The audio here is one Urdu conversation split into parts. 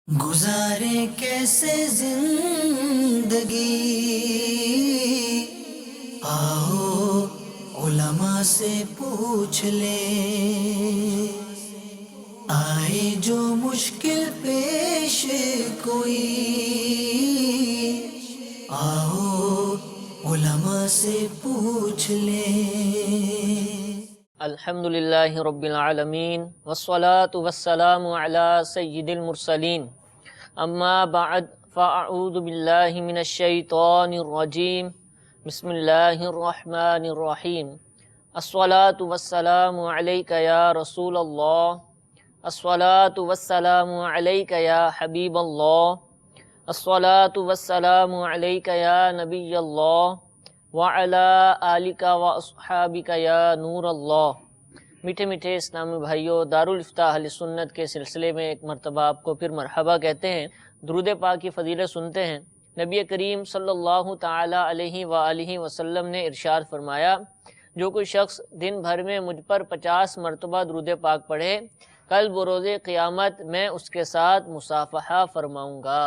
گزارے کیسے زندگی، آؤ علماء سے پوچھ لیں، آئے جو مشکل پیش کوئی، آؤ علماء سے پوچھ لیں۔ الحمدللہ رب العالمین والصلاة والسلام علی سید المرسلین، اما بعد فاعوذ باللہ من الشیطان الرجیم، بسم اللہ الرحمن الرحیم۔ الصلاة والسلام علیک یا رسول اللہ، الصلاة والسلام علیک یا حبیب اللہ، الصلاة والسلام علیک یا نبی اللہ وعلی آلک و اصحابک یا نور اللہ۔ میٹھے میٹھے اسلامی بھائیوں، دارالفتاح اہل سنت کے سلسلے میں ایک مرتبہ آپ کو پھر مرحبا کہتے ہیں۔ درود پاک کی فضیلت سنتے ہیں۔ نبی کریم صلی اللہ تعالی علیہ وآلہ وسلم نے ارشاد فرمایا، جو کوئی شخص دن بھر میں مجھ پر 50 مرتبہ درود پاک پڑھے، کل بروز قیامت میں اس کے ساتھ مصافحہ فرماؤں گا۔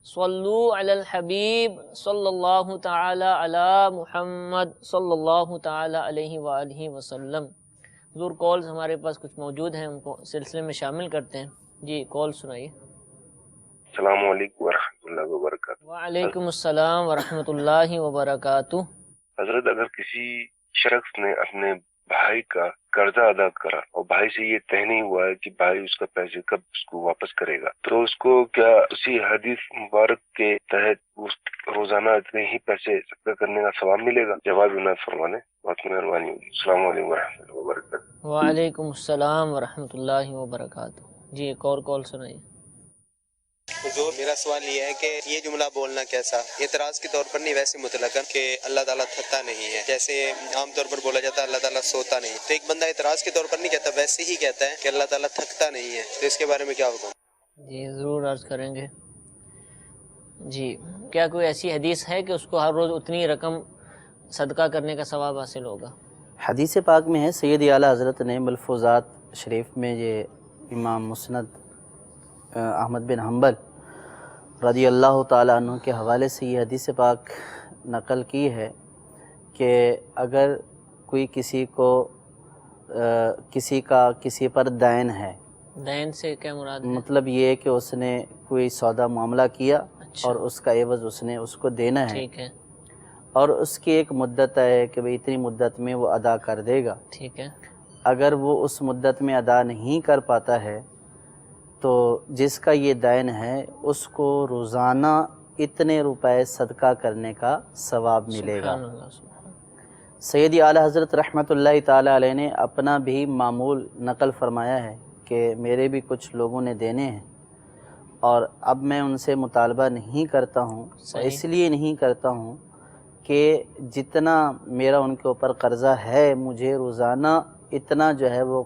صلو علی الحبیب صلی اللہ تعالی علی محمد صلی اللہ تعالی علیہ وآلہ وسلم۔ حضور کالز ہمارے پاس کچھ موجود ہیں، ان کو سلسلے میں شامل کرتے ہیں۔ جی کال سنائیے۔ السلام علیکم ورحمۃ اللہ وبرکاتہ۔ وعلیکم السلام ورحمۃ اللہ وبرکاتہ۔ حضرت، اگر کسی شخص نے اپنے بھائی کا قرضہ ادا کرا اور بھائی سے یہ طے نہیں ہوا ہے کہ بھائی اس کا پیسے کب اس کو واپس کرے گا، تو اس کو کیا اسی حدیث مبارک کے تحت اس روزانہ اتنے ہی پیسے صدقہ کرنے کا ثواب ملے گا؟ جواب عنایت فرمانے، بہت مہربانی ہوگی۔ السلام علیکم ورحمۃ اللہ وبرکاتہ۔ وعلیکم السلام ورحمۃ اللہ وبرکاتہ۔ جی ایک اور کال سنائیے۔ حضور، میرا سوال یہ ہے کہ یہ جملہ بولنا کیسا، اعتراض کے طور پر نہیں، ویسے مطلقاً کہ اللہ تعالیٰ تھکتا نہیں ہے، جیسے عام طور پر بولا جاتا ہے اللہ تعالیٰ سوتا نہیں، تو ایک بندہ اعتراض کے طور پر نہیں کہتا، ویسے ہی کہتا ہے کہ اللہ تعالیٰ تھکتا نہیں ہے، تو اس کے بارے میں کیا حکم؟ جی ضرور عرض کریں گے۔ جی کیا کوئی ایسی حدیث ہے کہ اس کو ہر روز اتنی رقم صدقہ کرنے کا ثواب حاصل ہوگا؟ حدیث پاک میں ہے، سید اعلیٰ حضرت نے ملفوظات شریف میں یہ امام مسند احمد بن حنبل رضی اللہ تعالیٰ عنہ کے حوالے سے یہ حدیث پاک نقل کی ہے کہ اگر کوئی کسی کو کسی پر دین ہے، دین سے کیا مراد ہے؟ مطلب یہ کہ اس نے کوئی سودا معاملہ کیا اچھا، اور اس کا عوض اس نے اس کو دینا ہے، ٹھیک ہے اور اس کی ایک مدت ہے کہ بھئی اتنی مدت میں وہ ادا کر دے گا۔ ٹھیک ہے۔ اگر وہ اس مدت میں ادا نہیں کر پاتا ہے تو جس کا یہ دین ہے اس کو روزانہ اتنے روپے صدقہ کرنے کا ثواب ملے گا۔ سبحان اللہ، سبحان اللہ۔ سید اعلیٰ حضرت رحمۃ اللہ تعالیٰ علیہ نے اپنا بھی معمول نقل فرمایا ہے کہ میرے بھی کچھ لوگوں نے دینے ہیں اور اب میں ان سے مطالبہ نہیں کرتا ہوں، صحیح۔ اس لیے نہیں کرتا ہوں کہ جتنا میرا ان کے اوپر قرضہ ہے مجھے روزانہ اتنا جو ہے وہ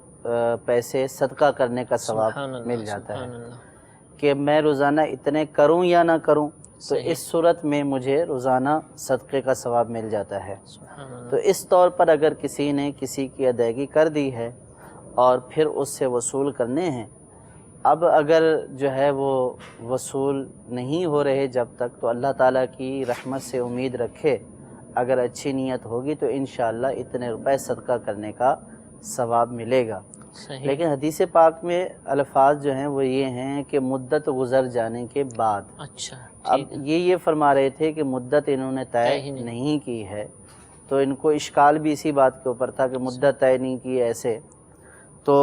پیسے صدقہ کرنے کا ثواب سبحان اللہ، مل جاتا سبحان ہے اللہ۔ کہ میں روزانہ اتنے کروں یا نہ کروں، تو صحیح۔ اس صورت میں مجھے روزانہ صدقے کا ثواب مل جاتا ہے۔ سبحان اللہ۔ تو اس طور پر اگر کسی نے کسی کی ادائیگی کر دی ہے اور پھر اس سے وصول کرنے ہیں، اب اگر جو ہے وہ وصول نہیں ہو رہے جب تک، تو اللہ تعالیٰ کی رحمت سے امید رکھے، اگر اچھی نیت ہوگی تو انشاءاللہ اتنے روپے صدقہ کرنے کا ثواب ملے گا۔ صحیح۔ لیکن حدیث پاک میں الفاظ جو ہیں وہ یہ ہیں کہ مدت گزر جانے کے بعد۔ اچھا، اب ٹھیک ہے۔ یہ فرما رہے تھے کہ مدت انہوں نے طے طے ہی نہیں نہیں کی ہے، تو ان کو اشکال بھی اسی بات کے اوپر تھا کہ مدت طے نہیں کی ایسے، تو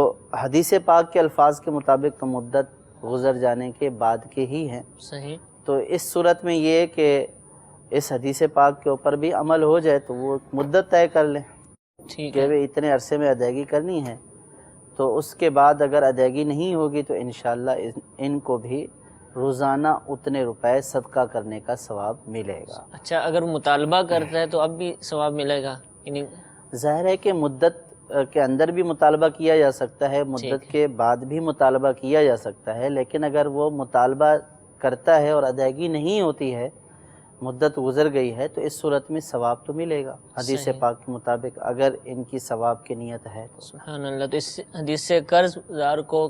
حدیث پاک کے الفاظ کے مطابق تو مدت گزر جانے کے بعد کے ہی ہیں۔ صحیح۔ تو اس صورت میں یہ کہ اس حدیث پاک کے اوپر بھی عمل ہو جائے تو وہ مدت طے کر لیں ٹھیک کہ ہے۔ وہ اتنے عرصے میں ادائیگی کرنی ہے، تو اس کے بعد اگر ادائیگی نہیں ہوگی تو انشاءاللہ ان کو بھی روزانہ اتنے روپے صدقہ کرنے کا ثواب ملے گا۔ اچھا، اگر مطالبہ کرتا ہے تو اب بھی ثواب ملے گا؟ یعنی ظاہر ہے کہ مدت کے اندر بھی مطالبہ کیا جا سکتا ہے، مدت ٹھیک ہے۔ کے بعد بھی مطالبہ کیا جا سکتا ہے، لیکن اگر وہ مطالبہ کرتا ہے اور ادائیگی نہیں ہوتی ہے مدت گزر گئی ہے تو اس صورت میں ثواب تو ملے گا حدیث صحیح۔ پاک کے مطابق، اگر ان کی ثواب کی نیت ہے تو۔ سبحان اللہ، تو اس حدیث سے قرض دار کو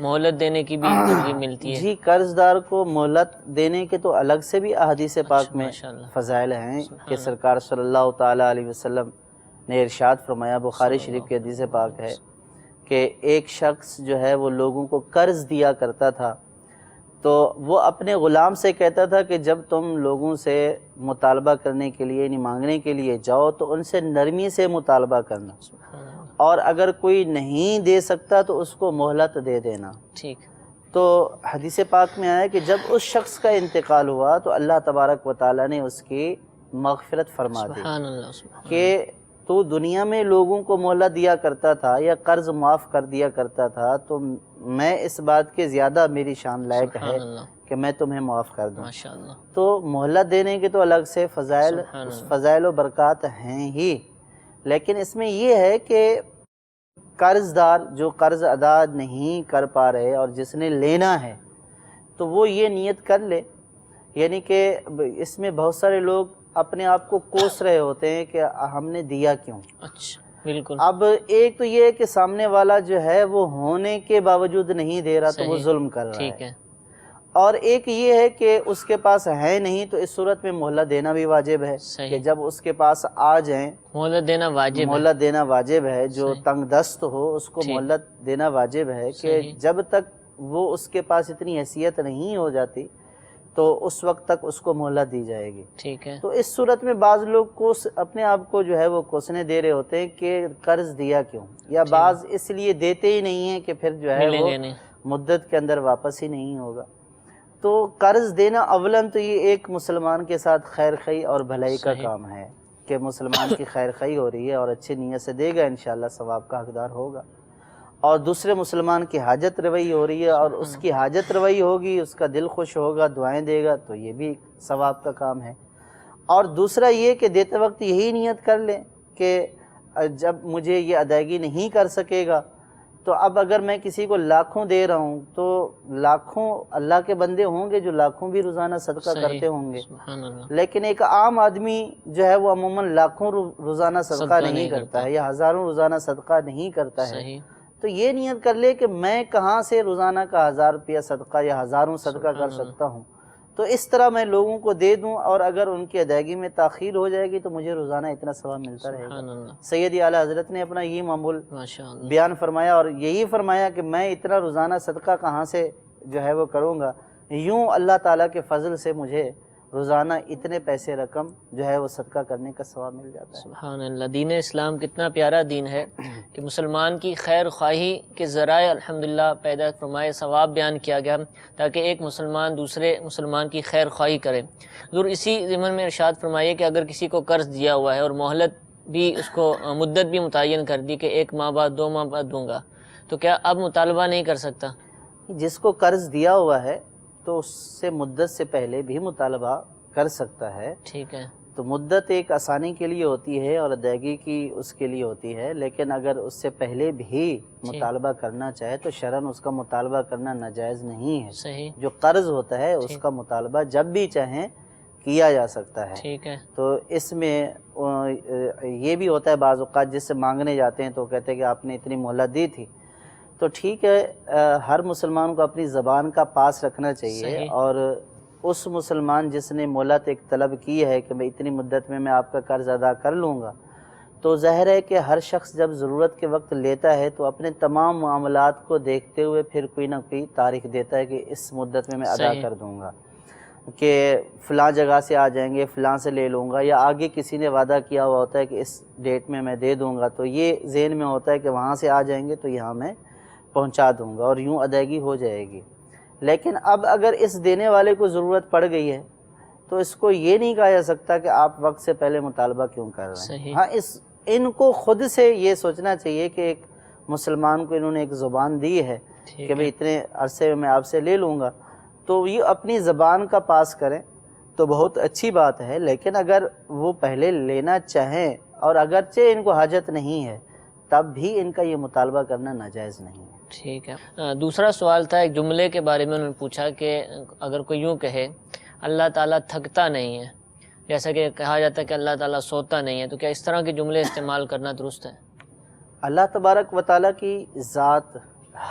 مہلت دینے کی بھی ترغیب ملتی ہے؟ جی، قرض دار کو مہلت دینے کے تو الگ سے بھی احادیث پاک میں ماشاءاللہ۔ فضائل ہیں سبحان کہ اللہ۔ سرکار صلی اللہ تعالیٰ علیہ وسلم نے ارشاد فرمایا، بخاری شریف کی حدیث پاک ہے کہ ایک شخص جو ہے وہ لوگوں کو قرض دیا کرتا تھا، تو وہ اپنے غلام سے کہتا تھا کہ جب تم لوگوں سے مطالبہ کرنے کے لیے یعنی مانگنے کے لیے جاؤ تو ان سے نرمی سے مطالبہ کرنا، سبحان اللہ۔ اور اگر کوئی نہیں دے سکتا تو اس کو مہلت دے دینا۔ ٹھیک۔ تو حدیث پاک میں آیا کہ جب اس شخص کا انتقال ہوا تو اللہ تبارک و تعالیٰ نے اس کی مغفرت فرما دی سبحان اللہ، سبحان کہ تو دنیا میں لوگوں کو مہلت دیا کرتا تھا یا قرض معاف کر دیا کرتا تھا، تو میں اس بات کے زیادہ میری شان لائق ہے سبحان اللہ، کہ میں تمہیں معاف کر دوں۔ ماشاءاللہ۔ تو مہلت دینے کے تو الگ سے فضائل سبحان اللہ۔ فضائل و برکات ہیں ہی، لیکن اس میں یہ ہے کہ قرض دار جو قرض ادا نہیں کر پا رہے اور جس نے لینا ہے تو وہ یہ نیت کر لے، یعنی کہ اس میں بہت سارے لوگ اپنے آپ کو کوس رہے ہوتے ہیں کہ ہم نے دیا کیوں۔ اچھا، بالکل۔ اب ایک تو یہ ہے کہ سامنے والا جو ہے وہ ہونے کے باوجود نہیں دے رہا تو وہ صحیح، ظلم کر رہا ٹھیک ہے، ہے۔ اور ایک یہ ہے کہ اس کے پاس ہے نہیں، تو اس صورت میں مہلت دینا بھی واجب ہے صحیح۔ کہ جب اس کے پاس آ جائیں مہلت دینا واجب ہے۔ مہلت دینا واجب ہے، جو صحیح۔ تنگ دست ہو اس کو ٹھیک۔ مہلت دینا واجب ہے کہ صحیح۔ جب تک وہ اس کے پاس اتنی حیثیت نہیں ہو جاتی تو اس وقت تک اس کو مہلت دی جائے گی۔ ٹھیک ہے۔ تو اس صورت میں بعض لوگ کو اپنے آپ کو جو ہے وہ کوسنے دے رہے ہوتے ہیں کہ قرض دیا کیوں، یا بعض اس لیے دیتے ہی نہیں ہیں کہ پھر جو ہے ملیں وہ گے نہیں۔ مدت کے اندر واپس ہی نہیں ہوگا۔ تو قرض دینا اولاً تو یہ ایک مسلمان کے ساتھ خیر خواہی اور بھلائی کا صحیح۔ کام ہے کہ مسلمان کی خیر خواہی ہو رہی ہے اور اچھی نیت سے دے گا، انشاءاللہ ثواب کا حقدار ہوگا، اور دوسرے مسلمان کی حاجت روائی ہو رہی ہے اور اس کی حاجت روائی ہوگی، اس کا دل خوش ہوگا، دعائیں دے گا، تو یہ بھی ثواب کا کام ہے۔ اور دوسرا یہ کہ دیتے وقت یہی نیت کر لیں کہ جب مجھے یہ ادائیگی نہیں کر سکے گا تو اب اگر میں کسی کو لاکھوں دے رہا ہوں تو لاکھوں اللہ کے بندے ہوں گے جو لاکھوں بھی روزانہ صدقہ صحیح۔ کرتے ہوں گے، سبحان اللہ۔ لیکن ایک عام آدمی جو ہے وہ عموماً لاکھوں روزانہ صدقہ نہیں کرتا ہے یا ہزاروں روزانہ صدقہ نہیں کرتا ہے۔ صحیح۔ تو یہ نیت کر لے کہ میں کہاں سے روزانہ کا 1000 روپیہ صدقہ یا ہزاروں صدقہ کر سکتا ہوں، تو اس طرح میں لوگوں کو دے دوں، اور اگر ان کی ادائیگی میں تاخیر ہو جائے گی تو مجھے روزانہ اتنا ثواب ملتا رہے سبحان گا۔ اللہ، سیدی اعلیٰ حضرت نے اپنا یہ معمول ماشاءاللہ۔ بیان فرمایا، اور یہی فرمایا کہ میں اتنا روزانہ صدقہ کہاں سے جو ہے وہ کروں گا، یوں اللہ تعالیٰ کے فضل سے مجھے روزانہ اتنے پیسے رقم جو ہے وہ صدقہ کرنے کا ثواب مل جاتا ہے۔ سبحان اللہ، دین اسلام کتنا پیارا دین ہے کہ مسلمان کی خیر خواہی کے ذرائع الحمدللہ پیدا فرمائے، ثواب بیان کیا گیا تاکہ ایک مسلمان دوسرے مسلمان کی خیر خواہی کرے۔ ضرور اسی ضمن میں ارشاد فرمائیے کہ اگر کسی کو قرض دیا ہوا ہے اور مہلت بھی اس کو مدت بھی متعین کر دی کہ 1 ماہ بعد 2 ماہ بعد دوں گا، تو کیا اب مطالبہ نہیں کر سکتا؟ جس کو قرض دیا ہوا ہے تو اس سے مدت سے پہلے بھی مطالبہ کر سکتا ہے۔ ٹھیک ہے۔ تو مدت ایک آسانی کے لیے ہوتی ہے اور ادائیگی کی اس کے لیے ہوتی ہے، لیکن اگر اس سے پہلے بھی مطالبہ کرنا چاہے تو شرعاً اس کا مطالبہ کرنا ناجائز نہیں ہے۔ صحیح۔ جو قرض ہوتا ہے اس کا مطالبہ جب بھی چاہیں کیا جا سکتا ہے۔ ٹھیک ہے۔ تو اس میں یہ بھی ہوتا ہے بعض اوقات جس سے مانگنے جاتے ہیں تو کہتے ہیں کہ آپ نے اتنی مہلت دی تھی، تو ٹھیک ہے، ہر مسلمان کو اپنی زبان کا پاس رکھنا چاہیے، صحیح۔ اور اس مسلمان جس نے مہلت ایک طلب کی ہے کہ میں اتنی مدت میں آپ کا قرض ادا کر لوں گا، تو ظاہر ہے کہ ہر شخص جب ضرورت کے وقت لیتا ہے تو اپنے تمام معاملات کو دیکھتے ہوئے پھر کوئی نہ کوئی تاریخ دیتا ہے کہ اس مدت میں ادا صحیح۔ کر دوں گا، کہ فلاں جگہ سے آ جائیں گے، فلاں سے لے لوں گا، یا آگے کسی نے وعدہ کیا ہوا ہوتا ہے کہ اس ڈیٹ میں دے دوں گا، تو یہ ذہن میں ہوتا ہے کہ وہاں سے آ جائیں گے تو یہاں میں پہنچا دوں گا اور یوں ادائیگی ہو جائے گی۔ لیکن اب اگر اس دینے والے کو ضرورت پڑ گئی ہے تو اس کو یہ نہیں کہا جا سکتا کہ آپ وقت سے پہلے مطالبہ کیوں کر رہے ہیں۔ صحیح۔ ہاں، ان کو خود سے یہ سوچنا چاہیے کہ ایک مسلمان کو انہوں نے ایک زبان دی ہے کہ بھئی اتنے عرصے میں آپ سے لے لوں گا، تو یہ اپنی زبان کا پاس کریں تو بہت اچھی بات ہے، لیکن اگر وہ پہلے لینا چاہیں اور اگرچہ ان کو حاجت نہیں ہے تب بھی ان کا یہ مطالبہ کرنا ناجائز نہیں ہے۔ ٹھیک ہے۔ دوسرا سوال تھا ایک جملے کے بارے میں، انہوں نے پوچھا کہ اگر کوئی یوں کہے اللہ تعالیٰ تھکتا نہیں ہے جیسا کہ کہا جاتا ہے کہ اللہ تعالیٰ سوتا نہیں ہے، تو کیا اس طرح کے جملے استعمال کرنا درست ہے؟ اللہ تبارک و تعالیٰ کی ذات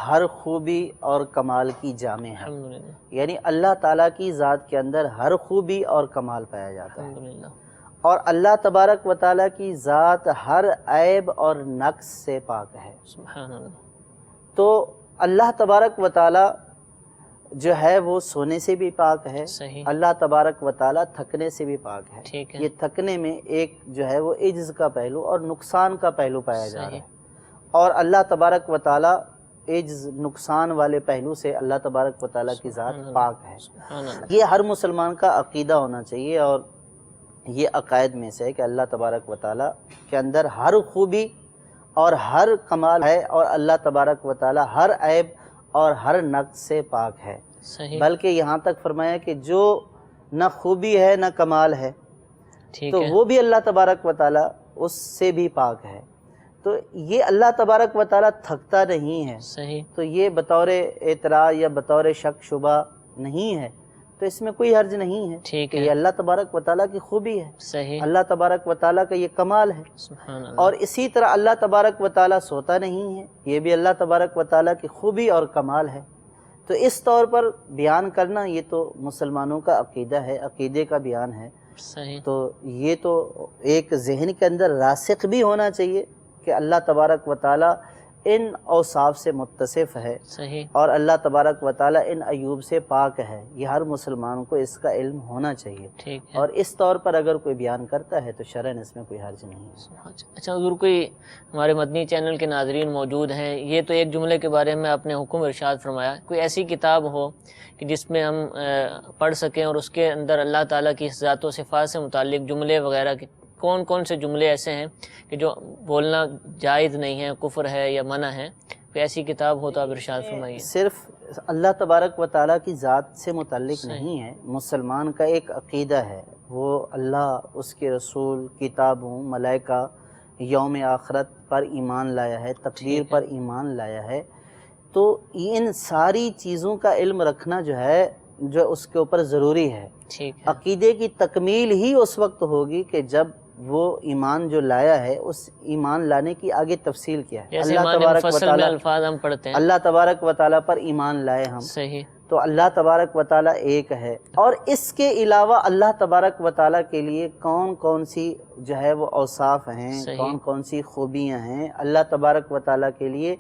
ہر خوبی اور کمال کی جامع ہے، الحمدللہ یعنی اللہ تعالیٰ کی ذات کے اندر ہر خوبی اور کمال پایا جاتا ہے، الحمدللہ اور اللہ تبارک و تعالیٰ کی ذات ہر عیب اور نقص سے پاک ہے۔ سبحان اللہ۔ تو اللہ تبارک و تعالیٰ جو ہے وہ سونے سے بھی پاک ہے، صحیح، اللہ تبارک و تعالیٰ تھکنے سے بھی پاک ہے۔ ٹھیک ہے، یہ تھکنے میں ایک جو ہے وہ عجز کا پہلو اور نقصان کا پہلو پایا جا رہا صحیح، ہے، اور اللہ تبارک و تعالیٰ عجز نقصان والے پہلو سے اللہ تبارک و تعالیٰ کی ذات سبحان اللہ، پاک ہے۔ سبحان اللہ، یہ ہر مسلمان کا عقیدہ ہونا چاہیے، اور یہ عقائد میں سے ہے کہ اللہ تبارک و تعالیٰ کے اندر ہر خوبی اور ہر کمال ہے، اور اللہ تبارک و تعالیٰ ہر عیب اور ہر نقص سے پاک ہے۔ صحیح، بلکہ یہاں تک فرمایا کہ جو نہ خوبی ہے نہ کمال ہے ٹھیک تو ہے، وہ بھی اللہ تبارک و تعالیٰ اس سے بھی پاک ہے۔ تو یہ اللہ تبارک و تعالیٰ تھکتا نہیں ہے، صحیح، تو یہ بطور اعتراض یا بطور شک شبہ نہیں ہے، تو اس میں کوئی حرج نہیں ہے ٹھیک کہ ہے، یہ اللہ تبارک و تعالیٰ کی خوبی ہے، صحیح، اللہ تبارک و تعالیٰ کا یہ کمال ہے۔ سبحان اللہ، اور اسی طرح اللہ تبارک و تعالیٰ سوتا نہیں ہے، یہ بھی اللہ تبارک و تعالیٰ کی خوبی اور کمال ہے۔ تو اس طور پر بیان کرنا یہ تو مسلمانوں کا عقیدہ ہے، عقیدے کا بیان ہے، صحیح، تو یہ تو ایک ذہن کے اندر راسخ بھی ہونا چاہیے کہ اللہ تبارک و تعالیٰ ان اوصاف سے متصف ہے، صحیح، اور اللہ تبارک و تعالیٰ ان عیوب سے پاک ہے۔ یہ ہر مسلمان کو اس کا علم ہونا چاہیے، ٹھیک ہے، اور اس طور پر اگر کوئی بیان کرتا ہے تو شرعاً اس میں کوئی حرج نہیں ہے۔ اچھا حضور، کوئی ہمارے مدنی چینل کے ناظرین موجود ہیں، یہ تو ایک جملے کے بارے میں آپ نے حکم ارشاد فرمایا، کوئی ایسی کتاب ہو کہ جس میں ہم پڑھ سکیں اور اس کے اندر اللہ تعالیٰ کی ذات و صفات سے متعلق جملے وغیرہ کے کون کون سے جملے ایسے ہیں کہ جو بولنا جائز نہیں ہے، کفر ہے یا منع ہے، کوئی ایسی کتاب ہو تو آپ ارشاد فرمائیے۔ صرف اللہ تبارک و تعالیٰ کی ذات سے متعلق صحیح، نہیں ہے، مسلمان کا ایک عقیدہ ہے، وہ اللہ، اس کے رسول، کتابوں، ملائکہ، یوم آخرت پر ایمان لایا ہے، تقدیر ٹھیک ہے، پر ایمان لایا ہے۔ تو ان ساری چیزوں کا علم رکھنا جو ہے جو اس کے اوپر ضروری ہے۔ ٹھیک ہے، عقیدے کی تکمیل ہی اس وقت ہوگی کہ جب وہ ایمان جو لایا ہے اس ایمان لانے کی آگے تفصیل کیا ہے۔ جیسے اللہ ایمان تبارک و مفصل میں تعالیٰ، الفاظ ہم پڑھتے ہیں، اللہ تبارک و تعالیٰ پر ایمان لائے ہم، صحیح، تو اللہ تبارک و تعالیٰ ایک ہے، اور اس کے علاوہ اللہ تبارک و تعالیٰ کے لیے کون کون سی جو ہے وہ اوصاف ہیں، صحیح، کون کون سی خوبیاں ہیں، اللہ تبارک و تعالیٰ کے لیے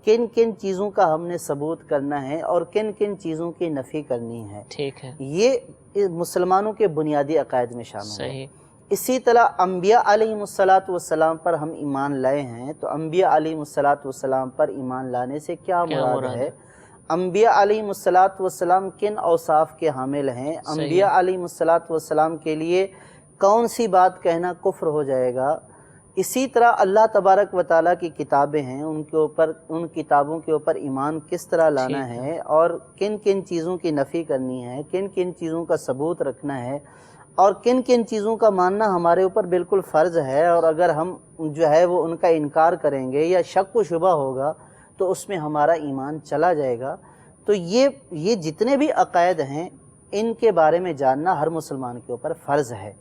کن کن چیزوں کا ہم نے ثبوت کرنا ہے اور کن کن چیزوں کی نفی کرنی ہے، ٹھیک ہے، یہ مسلمانوں کے بنیادی عقائد میں شامل ہے۔ صحیح، اسی طرح انبیاء علیہم السلام پر ہم ایمان لائے ہیں، تو انبیاء علیہم السلام پر ایمان لانے سے کیا مراد ہے؟ انبیاء علیہم السلام کن اوصاف کے حامل ہیں؟ انبیاء علیہم السلام کے لیے کون سی بات کہنا کفر ہو جائے گا؟ اسی طرح اللہ تبارک و تعالیٰ کی کتابیں ہیں، ان کتابوں کے اوپر ایمان کس طرح لانا ہے، اور کن کن چیزوں کی نفی کرنی ہے، کن کن چیزوں کا ثبوت رکھنا ہے، اور کن کن چیزوں کا ماننا ہمارے اوپر بالکل فرض ہے، اور اگر ہم جو ہے وہ ان کا انکار کریں گے یا شک و شبہ ہوگا تو اس میں ہمارا ایمان چلا جائے گا۔ تو یہ جتنے بھی عقائد ہیں ان کے بارے میں جاننا ہر مسلمان کے اوپر فرض ہے،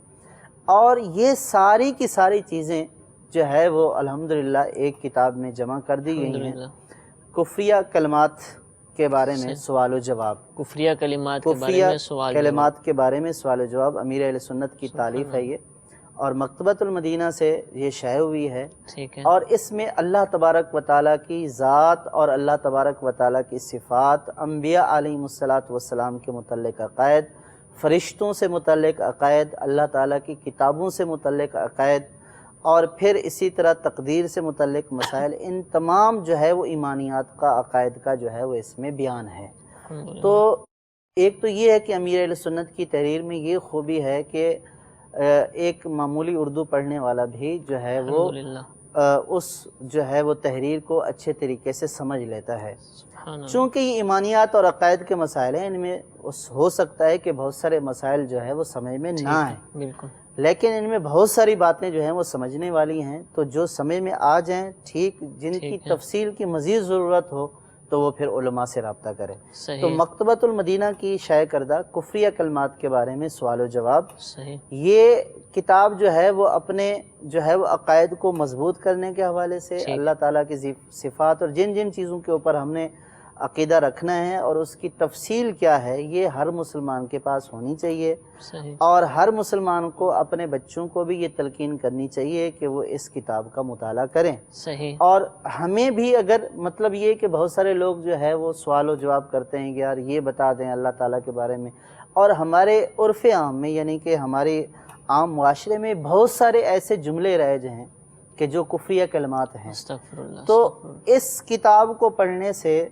اور یہ ساری کی ساری چیزیں جو ہے وہ الحمدللہ ایک کتاب میں جمع کر دی گئی ہیں۔ الحمدللہ، کفریہ کلمات کے بارے میں سوال و جواب، کفریہ کلمات کے بارے کفریہ میں سوال کلمات کے بارے میں سوال و جواب، امیر اہل سنت کی تالیف ہے یہ، اور مکتبۃ المدینہ سے یہ شائع ہوئی ہے، ٹھیک ہے، اور اس میں اللہ تبارک و تعالیٰ کی ذات اور اللہ تبارک و تعالیٰ کی صفات، انبیاء علیہم السلام کے متعلق عقائد، فرشتوں سے متعلق عقائد، اللہ تعالیٰ کی کتابوں سے متعلق عقائد، اور پھر اسی طرح تقدیر سے متعلق مسائل، ان تمام جو ہے وہ ایمانیات کا عقائد کا جو ہے وہ اس میں بیان ہے۔ الحمدللہ، تو ایک تو یہ ہے کہ امیر اہل سنت کی تحریر میں یہ خوبی ہے کہ ایک معمولی اردو پڑھنے والا بھی جو ہے وہ الحمدللہ، اس جو ہے وہ تحریر کو اچھے طریقے سے سمجھ لیتا ہے۔ سبحان اللہ، چونکہ یہ ایمانیات اور عقائد کے مسائل ہیں، ان میں ہو سکتا ہے کہ بہت سارے مسائل جو ہے وہ سمجھ میں نہ آئیں، بالکل، لیکن ان میں بہت ساری باتیں جو ہیں وہ سمجھنے والی ہیں، تو جو سمجھ میں آ جائیں ٹھیک، جن کی ٹھیک ہے، تفصیل کی مزید ضرورت ہو تو وہ پھر علماء سے رابطہ کرے۔ تو صحیح مکتبۃ المدینہ کی شائع کردہ کفریہ کلمات کے بارے میں سوال و جواب، صحیح یہ کتاب جو ہے وہ اپنے جو ہے وہ عقائد کو مضبوط کرنے کے حوالے سے ٹھیک۔ اللہ تعالیٰ کی صفات اور جن جن چیزوں کے اوپر ہم نے عقیدہ رکھنا ہے اور اس کی تفصیل کیا ہے، یہ ہر مسلمان کے پاس ہونی چاہیے، صحیح اور ہر مسلمان کو اپنے بچوں کو بھی یہ تلقین کرنی چاہیے کہ وہ اس کتاب کا مطالعہ کریں۔ صحیح اور ہمیں بھی اگر مطلب یہ کہ بہت سارے لوگ جو ہے وہ سوال و جواب کرتے ہیں کہ یار یہ بتا دیں اللہ تعالیٰ کے بارے میں، اور ہمارے عرف عام میں یعنی کہ ہمارے عام معاشرے میں بہت سارے ایسے جملے رائج ہیں کہ جو کفریہ کلمات ہیں۔ استغفر اللہ تو استغفر اللہ۔ اس کتاب کو پڑھنے سے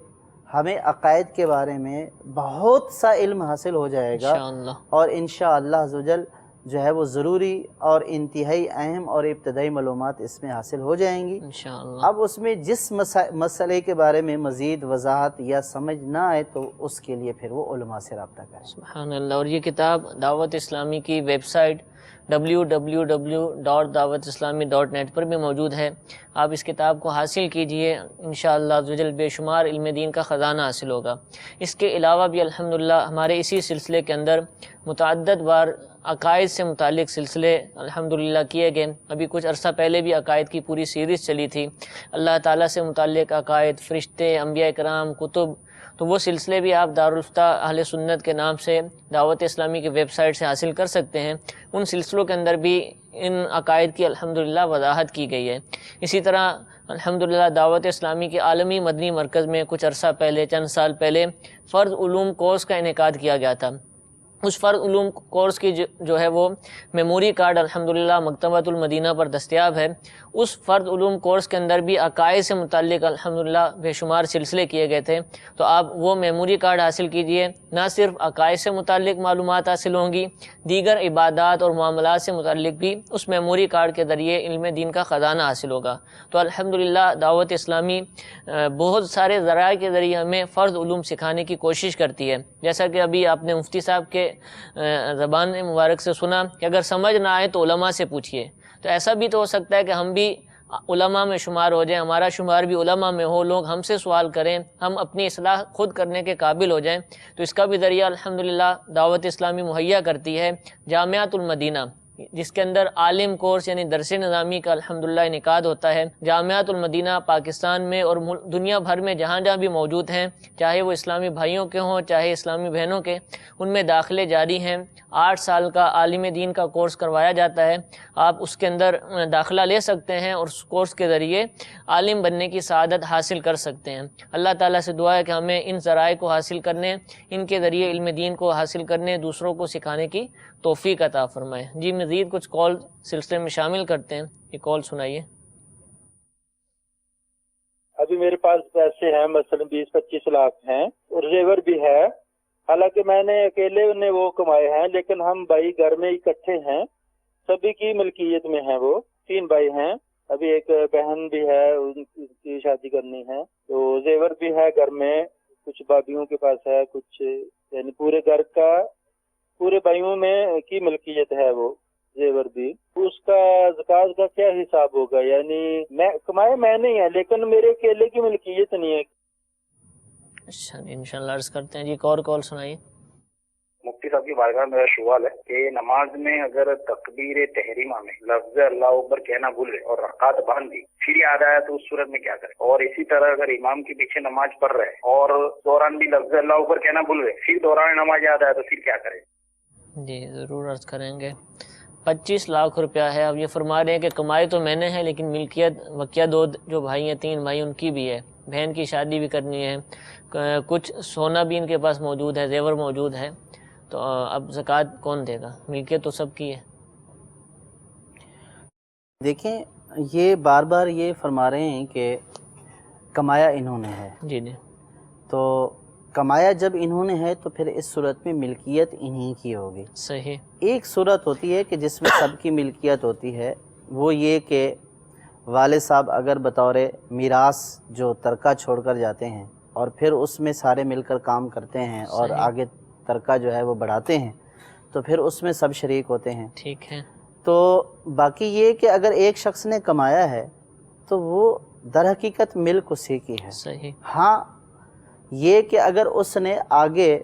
ہمیں عقائد کے بارے میں بہت سا علم حاصل ہو جائے گا، انشاءاللہ اور انشاءاللہ عزوجل جو ہے وہ ضروری اور انتہائی اہم اور ابتدائی معلومات اس میں حاصل ہو جائیں گی۔ انشاءاللہ۔ اب اس میں جس مسئلے کے بارے میں مزید وضاحت یا سمجھ نہ آئے تو اس کے لیے پھر وہ علماء سے رابطہ کریں۔ سبحان اللہ۔ اور یہ کتاب دعوت اسلامی کی ویب سائٹ www.dawatislami.net پر بھی موجود ہے، آپ اس کتاب کو حاصل کیجئے، انشاءاللہ عزوجل بے شمار علم دین کا خزانہ حاصل ہوگا۔ اس کے علاوہ بھی الحمدللہ ہمارے اسی سلسلے کے اندر متعدد بار عقائد سے متعلق سلسلے الحمدللہ کیے گئے۔ ابھی کچھ عرصہ پہلے بھی عقائد کی پوری سیریز چلی تھی، اللہ تعالیٰ سے متعلق عقائد، فرشتے، انبیاء کرام، کتب، تو وہ سلسلے بھی آپ دارالفتہ اہل سنت کے نام سے دعوت اسلامی کی ویب سائٹ سے حاصل کر سکتے ہیں۔ ان سلسلوں کے اندر بھی ان عقائد کی الحمدللہ وضاحت کی گئی ہے۔ اسی طرح الحمدللہ دعوت اسلامی کے عالمی مدنی مرکز میں کچھ عرصہ پہلے، چند سال پہلے، فرض علوم کورس کا انعقاد کیا گیا تھا۔ اس فرض علوم کورس کی جو ہے وہ میموری کارڈ الحمدللہ مکتبۃ المدینہ پر دستیاب ہے۔ اس فرض علوم کورس کے اندر بھی عقائد سے متعلق الحمدللہ بے شمار سلسلے کیے گئے تھے، تو آپ وہ میموری کارڈ حاصل کیجئے۔ نہ صرف عقائد سے متعلق معلومات حاصل ہوں گی، دیگر عبادات اور معاملات سے متعلق بھی اس میموری کارڈ کے ذریعے علم دین کا خزانہ حاصل ہوگا۔ تو الحمدللہ دعوت اسلامی بہت سارے ذرائع کے ذریعے ہمیں فرض علوم سکھانے کی کوشش کرتی ہے، جیسا کہ ابھی آپ نے مفتی صاحب کے زبان مبارک سے سنا کہ اگر سمجھ نہ آئے تو علماء سے پوچھئے۔ تو ایسا بھی تو ہو سکتا ہے کہ ہم بھی علماء میں شمار ہو جائیں، ہمارا شمار بھی علماء میں ہو، لوگ ہم سے سوال کریں، ہم اپنی اصلاح خود کرنے کے قابل ہو جائیں۔ تو اس کا بھی ذریعہ الحمدللہ دعوت اسلامی مہیا کرتی ہے جامعۃ المدینہ، جس کے اندر عالم کورس یعنی درس نظامی کا الحمدللہ انعقاد ہوتا ہے۔ جامعۃ المدینہ پاکستان میں اور دنیا بھر میں جہاں جہاں بھی موجود ہیں، چاہے وہ اسلامی بھائیوں کے ہوں چاہے اسلامی بہنوں کے، ان میں داخلے جاری ہیں۔ 8 سال کا عالم دین کا کورس کروایا جاتا ہے، آپ اس کے اندر داخلہ لے سکتے ہیں اور اس کورس کے ذریعے عالم بننے کی سعادت حاصل کر سکتے ہیں۔ اللہ تعالیٰ سے دعا ہے کہ ہمیں ان ذرائع کو حاصل کرنے، ان کے ذریعے علم دین کو حاصل کرنے، دوسروں کو سکھانے کی توفیق عطا فرمائے۔ جی مزید کچھ کال سلسلے میں شامل کرتے ہیں، یہ کال سنائیے۔ ابھی میرے پاس پیسے ہیں مثلا 20-25 لاکھ ہیں اور زیور بھی ہے، حالانکہ میں نے اکیلے نے وہ کمائے ہیں، لیکن ہم بھائی گھر میں اکٹھے ہیں، سبھی کی ملکیت میں ہیں، وہ 3 بھائی ہیں، ابھی ایک بہن بھی ہے، ان کی شادی کرنی ہے، تو زیور بھی ہے گھر میں، کچھ بھابھیوں کے پاس ہے، کچھ یعنی پورے گھر کا پورے بھائیوں میں کی ملکیت ہے وہ زیور بھی۔ اس کا زکوٰۃ کا کیا حساب ہوگا؟ یعنی میں کمائے میں نہیں ہے لیکن میرے اکیلے کی ملکیت نہیں ہے۔ اچھا جی انشاءاللہ عرض کرتے ہیں۔ جی ایک اور کال سنائیے۔ مفتی صاحب کی بارگاہ میں میرا سوال ہے کہ نماز میں اگر تکبیر تحریمہ میں لفظ اللہ اکبر کہنا بھول گئے اور رکعت باندھ دی پھر یاد آیا تو اس صورت میں کیا کریں؟ اور اسی طرح اگر امام کے پیچھے نماز پڑھ رہے اور دوران بھی لفظ اللہ اکبر کہنا بھول گئے پھر دوران نماز یاد آیا تو پھر کیا کریں؟ جی ضرور عرض کریں گے۔ 25 لاکھ روپیہ ہے، اب یہ فرما رہے ہیں کہ کمائی تو میں نے ہے لیکن ملکیت وقیہ 2 جو بھائی ہیں 3 بھائی ان کی بھی ہے، بہن کی شادی بھی کرنی ہے، کچھ سونا بھی ان کے پاس موجود ہے، زیور موجود ہے، تو اب زکوٰۃ کون دے گا؟ ملکیت تو سب کی ہے۔ دیکھیں یہ بار بار یہ فرما رہے ہیں کہ کمایا انہوں نے ہے، جی جی تو کمایا جب انہوں نے ہے تو پھر اس صورت میں ملکیت انہی کی ہوگی۔ صحیح۔ ایک صورت ہوتی ہے کہ جس میں سب کی ملکیت ہوتی ہے، وہ یہ کہ والد صاحب اگر بطور میراث جو ترکہ چھوڑ کر جاتے ہیں اور پھر اس میں سارے مل کر کام کرتے ہیں اور صحیح۔ آگے ترکہ جو ہے وہ بڑھاتے ہیں تو پھر اس میں سب شریک ہوتے ہیں۔ ٹھیک ہے۔ تو باقی یہ کہ اگر ایک شخص نے کمایا ہے تو وہ در حقیقت ملک اسی کی ہے۔ صحیح۔ ہاں یہ کہ اگر اس نے آگے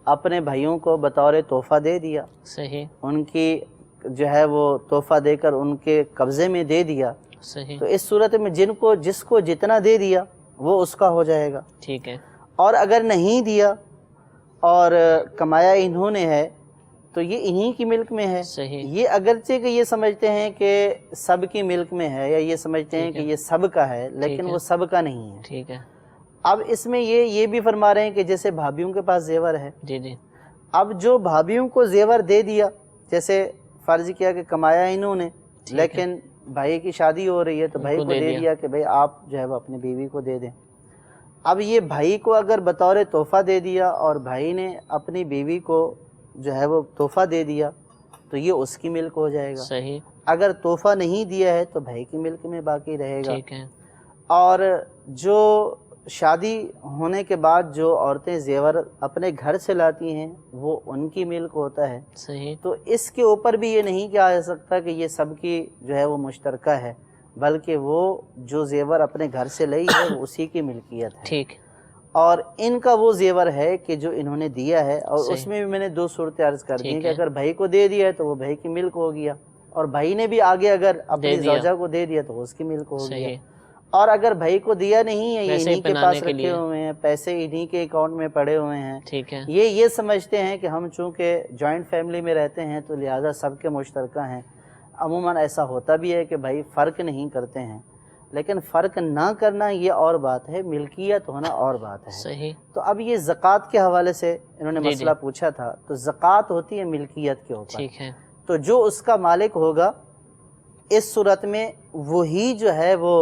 اپنے بھائیوں کو بطور تحفہ دے دیا، صحیح ان کی جو ہے وہ تحفہ دے کر ان کے قبضے میں دے دیا، صحیح تو اس صورت میں جس کو جتنا دے دیا وہ اس کا ہو جائے گا۔ ٹھیک ہے، اور اگر نہیں دیا اور کمایا انہوں نے ہے تو یہ انہی کی ملک میں ہے۔ صحیح یہ اگرچہ کہ یہ سمجھتے ہیں کہ سب کی ملک میں ہے، یا یہ سمجھتے ہیں کہ یہ سب کا ہے، لیکن وہ سب کا نہیں ہے۔ ٹھیک ہے، اب اس میں یہ بھی فرما رہے ہیں کہ جیسے بھابھیوں کے پاس زیور ہے، جی جی اب جو بھابھیوں کو زیور دے دیا، جیسے فرض کیا کہ کمایا انہوں نے، لیکن بھائی کی شادی ہو رہی ہے تو بھائی کو دے دیا کہ بھائی آپ جو ہے وہ اپنی بیوی کو دے دیں۔ اب یہ بھائی کو اگر بطور تحفہ دے دیا اور بھائی نے اپنی بیوی کو جو ہے وہ تحفہ دے دیا تو یہ اس کی ملک ہو جائے گا۔ صحیح اگر تحفہ نہیں دیا ہے تو بھائی کی ملک میں باقی رہے گا۔ ٹھیک ہے، اور جو شادی ہونے کے بعد جو عورتیں زیور اپنے گھر سے لاتی ہیں وہ ان کی ملک ہوتا ہے۔ صحیح تو اس کے اوپر بھی یہ نہیں کہا جا سکتا کہ یہ سب کی جو ہے وہ مشترکہ ہے، بلکہ وہ جو زیور اپنے گھر سے لئی ہے وہ اسی کی ملکیت ہے۔ ٹھیک، اور ان کا وہ زیور ہے کہ جو انہوں نے دیا ہے، اور صحیح، اس میں بھی میں نے 2 صورتیں عرض کر دی ٹھیک کہ ہے، اگر بھائی کو دے دیا ہے تو وہ بھائی کی ملک ہو گیا، اور بھائی نے بھی آگے اگر اپنی دے دیا، زوجہ کو دے دیا تو وہ اس کی ملک ہو گیا۔ صحیح، اور اگر بھائی کو دیا نہیں ہے، یہ پیسے انہی کے پہنانے پاس کے رکھے لیے، ہوئے ہیں، پیسے انہی کے اکاؤنٹ میں پڑے ہوئے ہیں، ٹھیک ہے، یہ سمجھتے ہیں کہ ہم چونکہ جوائنٹ فیملی میں رہتے ہیں تو لہٰذا سب کے مشترکہ ہیں۔ عموماً ایسا ہوتا بھی ہے کہ بھائی فرق نہیں کرتے ہیں، لیکن فرق نہ کرنا یہ اور بات ہے، ملکیت ہونا اور بات ہے۔ صحیح، تو اب یہ زکوٰۃ کے حوالے سے انہوں نے جی مسئلہ پوچھا تھا، تو زکوٰۃ ہوتی ہے ملکیت کے اوپر، ٹھیک ہے، تو جو اس کا مالک ہوگا اس صورت میں وہی جو ہے وہ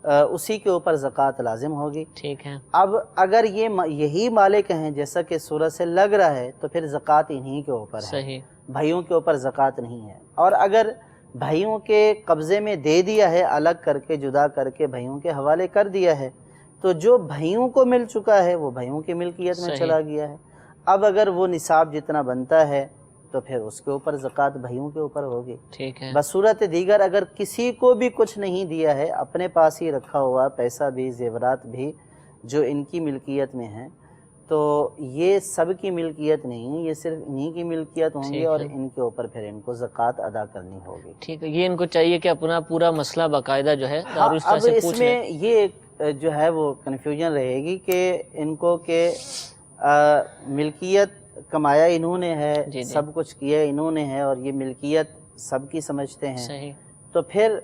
اسی کے اوپر زکوٰۃ لازم ہوگی۔ ٹھیک ہے، اب اگر یہی مالک ہیں جیسا کہ صورت سے لگ رہا ہے تو پھر زکوٰۃ انہی کے اوپر ہے، صحیح، بھائیوں کے اوپر زکوٰۃ نہیں ہے۔ اور اگر بھائیوں کے قبضے میں دے دیا ہے، الگ کر کے جدا کر کے بھائیوں کے حوالے کر دیا ہے، تو جو بھائیوں کو مل چکا ہے وہ بھائیوں کی ملکیت میں صحیح، چلا گیا ہے۔ اب اگر وہ نصاب جتنا بنتا ہے تو پھر اس کے اوپر زکوٰۃ بھائیوں کے اوپر ہوگی۔ ٹھیک ہے، بصورت دیگر اگر کسی کو بھی کچھ نہیں دیا ہے، اپنے پاس ہی رکھا ہوا پیسہ بھی زیورات بھی جو ان کی ملکیت میں ہیں، تو یہ سب کی ملکیت نہیں ہے، یہ صرف انہی کی ملکیت ہوں گی، ٹھیک اور ہے، ان کے اوپر پھر ان کو زکوٰۃ ادا کرنی ہوگی۔ ٹھیک ہے، یہ ان کو چاہیے کہ اپنا پورا مسئلہ باقاعدہ جو ہے ہاں، دارالفتہ اب سے اس پوچھ میں لیں۔ یہ جو ہے وہ کنفیوژن رہے گی کہ ان کو کہ ملکیت کمایا انہوں نے ہے، جی جی، سب کچھ کیا انہوں نے ہے، اور یہ ملکیت سب کی سمجھتے ہیں، صحیح، تو پھر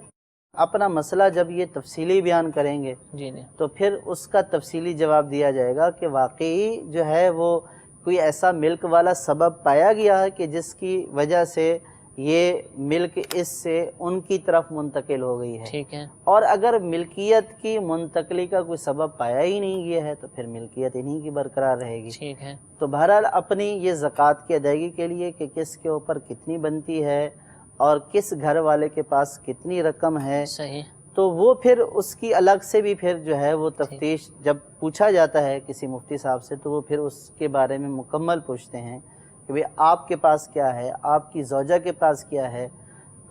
اپنا مسئلہ جب یہ تفصیلی بیان کریں گے جی جی، تو پھر اس کا تفصیلی جواب دیا جائے گا کہ واقعی جو ہے وہ کوئی ایسا ملک والا سبب پایا گیا ہے کہ جس کی وجہ سے یہ ملک اس سے ان کی طرف منتقل ہو گئی ہے، ٹھیک ہے، اور اگر ملکیت کی منتقلی کا کوئی سبب پایا ہی نہیں گیا ہے تو پھر ملکیت انہی کی برقرار رہے گی۔ ٹھیک ہے، تو بہرحال اپنی یہ زکوٰۃ کی ادائیگی کے لیے کہ کس کے اوپر کتنی بنتی ہے اور کس گھر والے کے پاس کتنی رقم ہے، صحیح، تو وہ پھر اس کی الگ سے بھی پھر جو ہے وہ تفتیش جب پوچھا جاتا ہے کسی مفتی صاحب سے تو وہ پھر اس کے بارے میں مکمل پوچھتے ہیں کہ بھئی آپ کے پاس کیا ہے، آپ کی زوجہ کے پاس کیا ہے،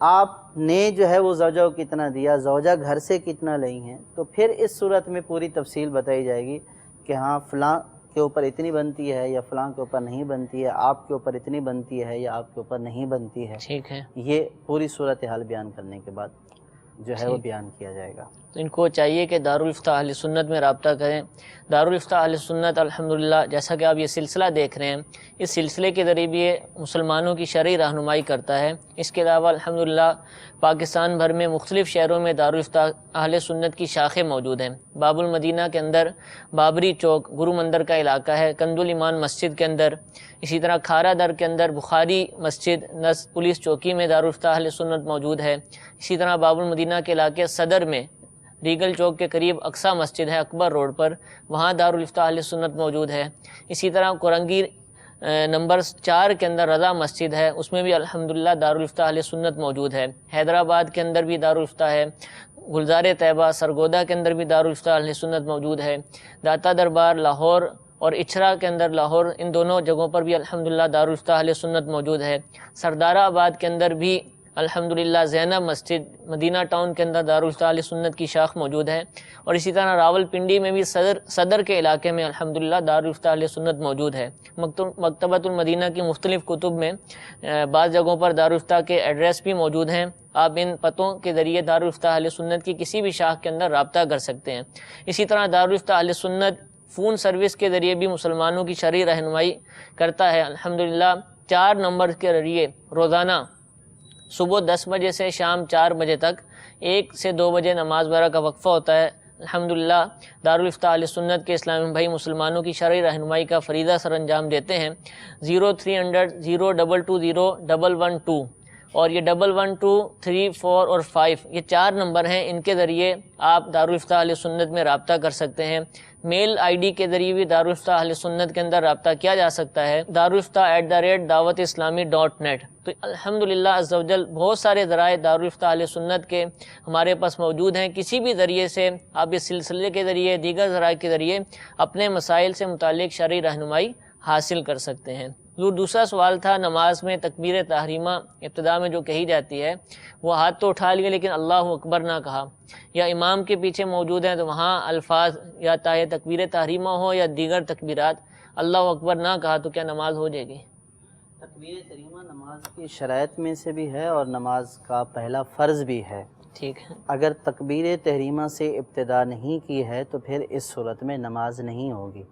آپ نے جو ہے وہ زوجہ کو کتنا دیا، زوجہ گھر سے کتنا لئی ہیں، تو پھر اس صورت میں پوری تفصیل بتائی جائے گی کہ ہاں فلاں کے اوپر اتنی بنتی ہے یا فلاں کے اوپر نہیں بنتی ہے، آپ کے اوپر اتنی بنتی ہے یا آپ کے اوپر نہیں بنتی ہے۔ ٹھیک ہے، یہ پوری صورتحال بیان کرنے کے بعد جو ہے وہ ٹھیک، بیان کیا جائے گا۔ تو ان کو چاہیے کہ دارالفتہ اہل سنت میں رابطہ کریں۔ دارالفتہ اہل سنت الحمدللہ جیسا کہ آپ یہ سلسلہ دیکھ رہے ہیں، اس سلسلے کے ذریعے بھی یہ مسلمانوں کی شرعی رہنمائی کرتا ہے۔ اس کے علاوہ الحمدللہ پاکستان بھر میں مختلف شہروں میں دارالفتہ اہل سنت کی شاخیں موجود ہیں۔ باب المدینہ کے اندر بابری چوک گرو مندر کا علاقہ ہے، کند الایمان مسجد کے اندر، اسی طرح کھارا در کے اندر بخاری مسجد نزد پولیس چوکی میں دارالفتہ اہل سنت موجود ہے۔ اسی طرح باب المدینہ کے علاقے صدر میں ریگل چوک کے قریب اقصی مسجد ہے اکبر روڈ پر، وہاں دارالفتہ اہل سنت موجود ہے۔ اسی طرح کورنگی نمبر 4 کے اندر رضا مسجد ہے، اس میں بھی الحمدللہ دارالفتہ اہل سنت موجود ہے۔ حیدرآباد کے اندر بھی دارالفتہ ہے، گلزار طیبہ سرگودا کے اندر بھی دارالفتہ اہل سنت موجود ہے۔ داتا دربار لاہور اور اچھرا کے اندر لاہور، ان دونوں جگہوں پر بھی الحمدللہ دارالفتہ اہل سنت موجود ہے۔ سردارہ آباد کے اندر بھی الحمدللہ زینب مسجد مدینہ ٹاؤن کے اندر دارالفتہ اہل سنت کی شاخ موجود ہے، اور اسی طرح راول پنڈی میں بھی صدر کے علاقے میں الحمدللہ دارالفتہ اہل سنت موجود ہے۔ مکتبۃ المدینہ کی مختلف کتب میں بعض جگہوں پر دارالفتہ کے ایڈریس بھی موجود ہیں، آپ ان پتوں کے ذریعے دارالفتہ اہل سنت کی کسی بھی شاخ کے اندر رابطہ کر سکتے ہیں۔ اسی طرح دارالفتہ اہل سنت فون سروس کے ذریعے بھی مسلمانوں کی شرعی رہنمائی کرتا ہے۔ الحمدللہ 4 نمبر کے ذریعے روزانہ صبح 10 بجے سے شام 4 بجے تک 1 سے 2 بجے نماز وغیرہ کا وقفہ ہوتا ہے۔ الحمدللہ دارالفتہ اہل سنت کے اسلامی بھائی مسلمانوں کی شرعی رہنمائی کا فریضہ سر انجام دیتے ہیں۔ 0300-0220-112 اور یہ 112 3 4 اور 5 یہ 4 نمبر ہیں، ان کے ذریعے آپ دارالفتہ اہل سنت میں رابطہ کر سکتے ہیں۔ میل آئی ڈی کے ذریعے بھی دارالفتہ اہل سنت کے اندر رابطہ کیا جا سکتا ہے، darulftah@dawatIslami.net۔ تو الحمدللہ عز و جل بہت سارے ذرائع دارالفتہ اہل سنت کے ہمارے پاس موجود ہیں، کسی بھی ذریعے سے آپ اس سلسلے کے ذریعے دیگر ذرائع کے ذریعے اپنے مسائل سے متعلق شرعی رہنمائی حاصل کر سکتے ہیں۔ دوسرا سوال تھا نماز میں تکبیر تحریمہ ابتدا میں جو کہی جاتی ہے، وہ ہاتھ تو اٹھا لیے لیکن اللہ اکبر نہ کہا، یا امام کے پیچھے موجود ہیں تو وہاں الفاظ یا چاہے تکبیر تحریمہ ہو یا دیگر تکبیرات اللہ اکبر نہ کہا تو کیا نماز ہو جائے گی؟ تکبیر تحریمہ نماز کی شرائط میں سے بھی ہے اور نماز کا پہلا فرض بھی ہے۔ ٹھیک ہے، اگر تکبیر تحریمہ سے ابتدا نہیں کی ہے تو پھر اس صورت میں نماز نہیں ہوگی،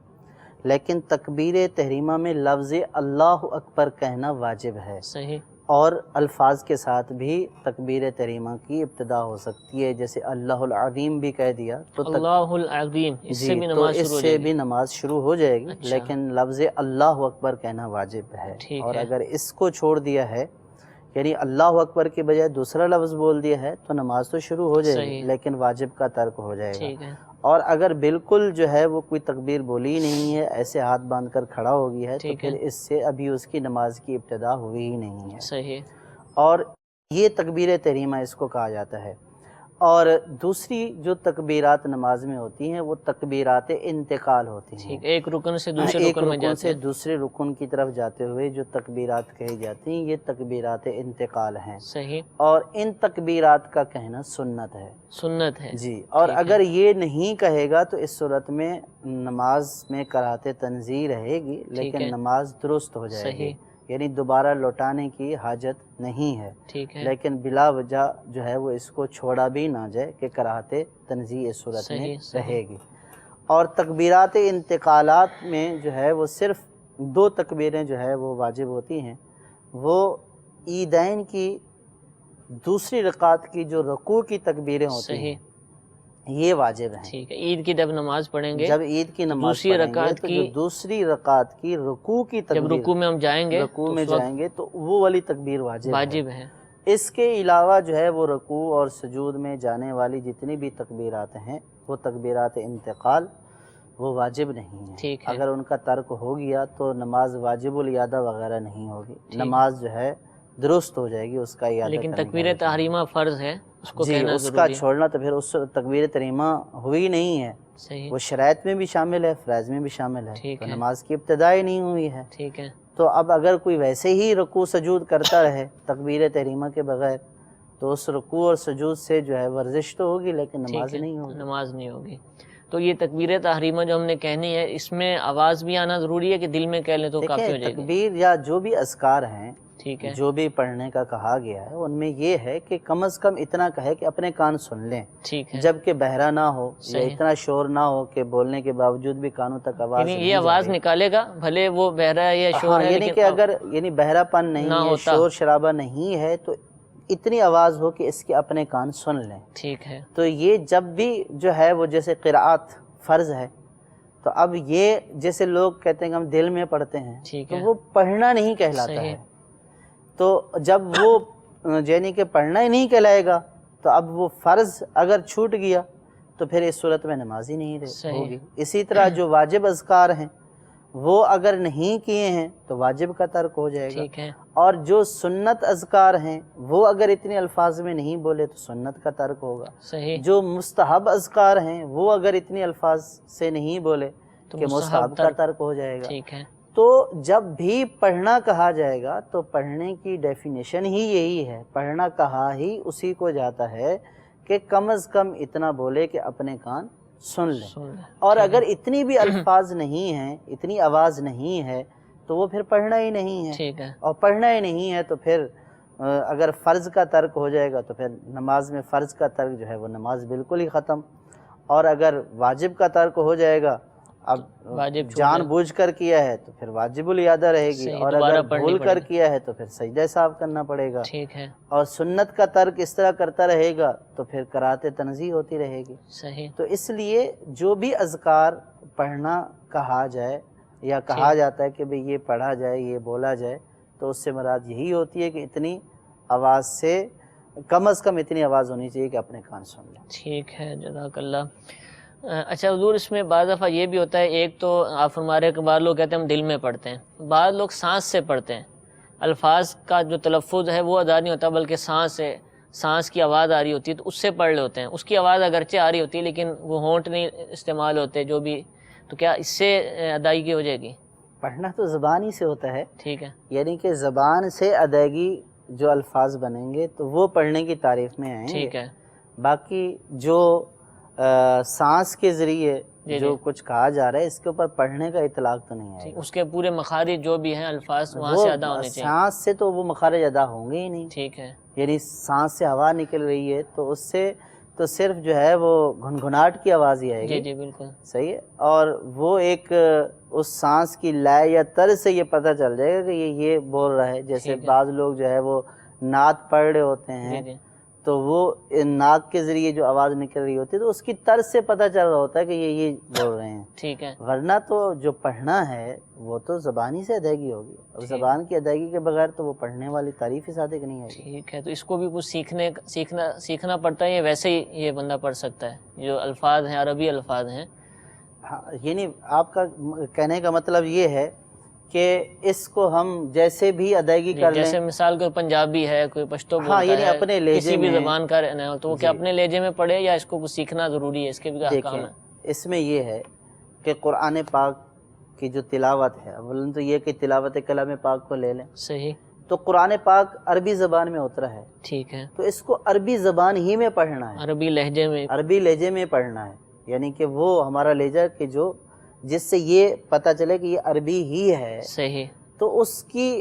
لیکن تکبیر تحریمہ میں لفظ اللہ اکبر کہنا واجب ہے، صحیح، اور الفاظ کے ساتھ بھی تکبیر تحریمہ کی ابتدا ہو سکتی ہے، جیسے اللہ العظیم بھی کہہ دیا تو اللہ العظیم اس سے بھی تو نماز اس شروع ہو سے جائے بھی گی۔ نماز شروع ہو جائے گی، اچھا۔ لیکن لفظ اللہ اکبر کہنا واجب ہے، ٹھیک اور ہے۔ اگر اس کو چھوڑ دیا ہے یعنی اللہ اکبر کے بجائے دوسرا لفظ بول دیا ہے تو نماز تو شروع ہو جائے گی صحیح۔ لیکن واجب کا ترک ہو جائے گا۔ ٹھیک ہے، اور اگر بالکل جو ہے وہ کوئی تکبیر بولی ہی نہیں ہے، ایسے ہاتھ باندھ کر کھڑا ہو گیا ہے تو ٹھیک ہے۔ پھر اس سے ابھی اس کی نماز کی ابتدا ہوئی ہی نہیں ہے، صحیح، اور یہ تکبیر تحریمہ اس کو کہا جاتا ہے۔ اور دوسری جو تکبیرات نماز میں ہوتی ہیں وہ تکبیرات انتقال ہوتی ہیں، ٹھیک، ایک رکن سے دوسرے ایک رکن میں رکن جاتے سے ہیں۔ دوسرے رکن کی طرف جاتے ہوئے جو تکبیرات کہی جاتی ہیں یہ تکبیرات انتقال ہیں، صحیح، اور ان تکبیرات کا کہنا سنت ہے۔ سنت ہے، جی، اور ٹھیک ہے۔ اگر یہ نہیں کہے گا تو اس صورت میں نماز میں کراہت تنزیہ رہے گی ٹھیک لیکن ہے۔ نماز درست ہو جائے گی، صحیح، یعنی دوبارہ لوٹانے کی حاجت نہیں ہے، ٹھیک ہے، لیکن بلا وجہ جو ہے وہ اس کو چھوڑا بھی نہ جائے کہ کراہت تنزیہ اس صورت میں صحیح، صحیح۔ رہے گی۔ اور تکبیرات انتقالات میں جو ہے وہ صرف 2 تکبیریں جو ہے وہ واجب ہوتی ہیں، وہ عیدین کی دوسری رکعت کی جو رکوع کی تکبیریں ہوتی صحیح، ہیں یہ واجب ہیں۔ ٹھیک ہے، عید کی جب نماز پڑھیں گے، جب عید کی نماز دوسری پڑھیں گے رکعت تو کی، جو دوسری رکعت کی رکوع کی جب تکبیر رکوع میں ہم جائیں گے رکوع تو میں اس وقت جائیں گے تو وہ والی تکبیر واجب واجب ہے۔ اس کے علاوہ جو ہے وہ رکوع اور سجود میں جانے والی جتنی بھی تکبیرات ہیں وہ تکبیرات انتقال وہ واجب نہیں ہیں، ٹھیک ہے۔ اگر ان کا ترک ہو گیا تو نماز واجب الاعادہ وغیرہ نہیں ہوگی، نماز جو ہے درست ہو جائے گی، اس کا اعادہ لیکن کرنے کی تکبیر ضرورت نہیں۔ تحریمہ فرض ہے، اس کو جی، کہنا اس کا ضروری ہے۔ چھوڑنا تو پھر اس تکبیر تحریمہ ہوئی نہیں ہے، صحیح، وہ شرائط میں بھی شامل ہے، فرائض میں بھی شامل ہے، ٹھیک تو ہے۔ نماز کی ابتدا ہی نہیں ہوئی ہے۔ ٹھیک ہے، تو اب اگر کوئی ویسے ہی رکوع سجود کرتا رہے تکبیر تحریمہ کے بغیر تو اس رکوع اور سجود سے جو ہے ورزش تو ہوگی لیکن نماز ٹھیک ہے، نہیں ہوگی۔ نماز نہیں ہوگی۔ تو یہ تکبیر تحریمہ جو ہم نے کہنی ہے اس میں آواز بھی آنا ضروری ہے کہ دل میں کہہ لیں تو کافی ہو دیکھیں جائے گی؟ تکبیر یا جو بھی اذکار ہیں ٹھیک ہے، جو بھی پڑھنے کا کہا گیا ہے ان میں یہ ہے کہ کم از کم اتنا کہے کہ اپنے کان سن لیں، ٹھیک ہے، جبکہ بہرا نہ ہو یا صحیح۔ اتنا شور نہ ہو کہ بولنے کے باوجود بھی کانوں تک آواز یعنی نہیں یہ آواز جا رہی۔ نکالے گا بھلے وہ بہرا ہے یا شور ہاں، ہے، یعنی لیکن کہ اگر یعنی بہرا پن نہیں نہ ہے، ہوتا۔ شور شرابہ نہیں ہے تو اتنی آواز ہو کہ اس کے اپنے کان سن لیں۔ ٹھیک ہے، تو یہ جب بھی جو ہے وہ جیسے قرآت فرض ہے تو اب یہ جیسے لوگ کہتے ہیں کہ ہم دل میں پڑھتے ہیں ٹھیک تو ہے، وہ پڑھنا نہیں کہلاتا صحیح۔ ہے، تو جب وہ یعنی کہ پڑھنا ہی نہیں کہلائے گا تو اب وہ فرض اگر چھوٹ گیا تو پھر اس صورت میں نماز ہی نہیں صحیح۔ ہوگی۔ اسی طرح جو واجب اذکار ہیں وہ اگر نہیں کیے ہیں تو واجب کا ترک ہو جائے گا، ٹھیک ہے، اور جو سنت اذکار ہیں وہ اگر اتنے الفاظ میں نہیں بولے تو سنت کا ترک ہوگا، صحیح، جو مستحب اذکار ہیں وہ اگر اتنے الفاظ سے نہیں بولے تو کہ مستحب کا ترک ہو جائے گا۔ ٹھیک ہے، تو جب بھی پڑھنا کہا جائے گا تو پڑھنے کی ڈیفینیشن ہی یہی ہے، پڑھنا کہا ہی اسی کو جاتا ہے کہ کم از کم اتنا بولے کہ اپنے کان سن لیں، اور اگر اتنی بھی الفاظ نہیں ہیں، اتنی آواز نہیں ہے تو وہ پھر پڑھنا ہی نہیں ہے، ٹھیک ہے، اور پڑھنا ہی نہیں ہے تو پھر اگر فرض کا ترک ہو جائے گا تو پھر نماز میں فرض کا ترک جو ہے وہ نماز بالکل ہی ختم، اور اگر واجب کا ترک ہو جائے گا، اب واجب جان بوجھ کر کیا ہے تو پھر واجب الادا رہے گی، صحیح، اور دوبارہ اگر پڑھنی بھول پڑے کر گی، کیا ہے تو پھر سجدہ صاحب کرنا پڑے گا، ٹھیک ہے، اور سنت کا ترک اس طرح کرتا رہے گا تو پھر قرأت تنزیہ ہوتی رہے گی۔ صحیح، تو اس لیے جو بھی اذکار پڑھنا کہا جائے یا کہا جاتا ہے کہ بھئی یہ پڑھا جائے، یہ بولا جائے، تو اس سے مراد یہی ہوتی ہے کہ اتنی آواز سے کم از کم اتنی آواز ہونی چاہیے کہ اپنے کان سن لیں۔ ٹھیک ہے، جزاک اللہ۔ اچھا حضور، اس میں بعض دفعہ یہ بھی ہوتا ہے، ایک تو آپ فرما رہے کہ بعض لوگ کہتے ہیں ہم دل میں پڑھتے ہیں، بعض لوگ سانس سے پڑھتے ہیں، الفاظ کا جو تلفظ ہے وہ ادا نہیں ہوتا بلکہ سانس کی آواز آ رہی ہوتی ہے تو اس سے پڑھ رہے ہوتے ہیں، اس کی آواز اگرچہ آ رہی ہوتی ہے لیکن وہ ہونٹ نہیں استعمال ہوتے جو بھی، تو کیا اس سے ادائیگی ہو جائے گی؟ پڑھنا تو زبان ہی سے ہوتا ہے، ٹھیک ہے، یعنی کہ زبان سے ادائیگی جو الفاظ بنیں گے تو وہ پڑھنے کی تعریف میں آئیں گے، ٹھیک ہے، باقی جو سانس کے ذریعے جو کچھ کہا جا رہا ہے اس کے اوپر پڑھنے کا اطلاق تو نہیں ہے، اس کے پورے مخارج جو بھی ہیں الفاظ وہاں سے ادا ہونے چاہیے، سانس سے تو وہ مخارج ادا ہوں گے ہی نہیں، ٹھیک ہے، یعنی سانس سے ہوا نکل رہی ہے تو اس سے تو صرف جو ہے وہ گھنگھناہٹ کی آواز ہی آئے جی گی، جی بالکل، صحیح ہے، اور وہ ایک اس سانس کی لے یا طرز سے یہ پتہ چل جائے گا کہ یہ بول رہا ہے، جیسے بعض لوگ جو ہے وہ نعت پڑھ رہے ہوتے ہیں جی تو وہ ناک کے ذریعے جو آواز نکل رہی ہوتی ہے تو اس کی طرز سے پتہ چل رہا ہوتا ہے کہ یہ بول رہے ہیں، ٹھیک ہے، ورنہ تو جو پڑھنا ہے وہ تو زبانی سے ادائیگی ہوگی، اور زبان کی ادائیگی کے بغیر تو وہ پڑھنے والی تعریف ہی صادق نہیں ہے۔ ٹھیک ہے، تو اس کو بھی کچھ سیکھنا پڑتا ہے یا ویسے ہی یہ بندہ پڑھ سکتا ہے جو الفاظ ہیں عربی الفاظ ہیں؟ ہاں، یعنی آپ کا کہنے کا مطلب یہ ہے کہ اس کو ہم جیسے بھی ادائیگی کر لیں، جیسے مثال کوئی پنجابی ہے، کوئی پشتو بولتا یعنی ہے، اپنے لہجے کسی بھی میں، زبان کا رہنا ہے تو وہ کیا اپنے لہجے میں پڑھے یا اس کو کچھ سیکھنا ضروری ہے؟ اس کے بھی احکام دیکھیں ہے؟ اس میں یہ ہے کہ قرآن پاک کی جو تلاوت ہے، اولاً تو یہ کہ تلاوت کلام پاک کو لے لیں، صحیح، تو قرآن پاک عربی زبان میں اترا ہے، ٹھیک ہے، تو اس کو عربی زبان ہی میں پڑھنا ہے، عربی لہجے میں، عربی لہجے میں پڑھنا ہے، یعنی کہ وہ ہمارا لہجہ کہ جس سے یہ پتہ چلے کہ یہ عربی ہی ہے، صحیح، تو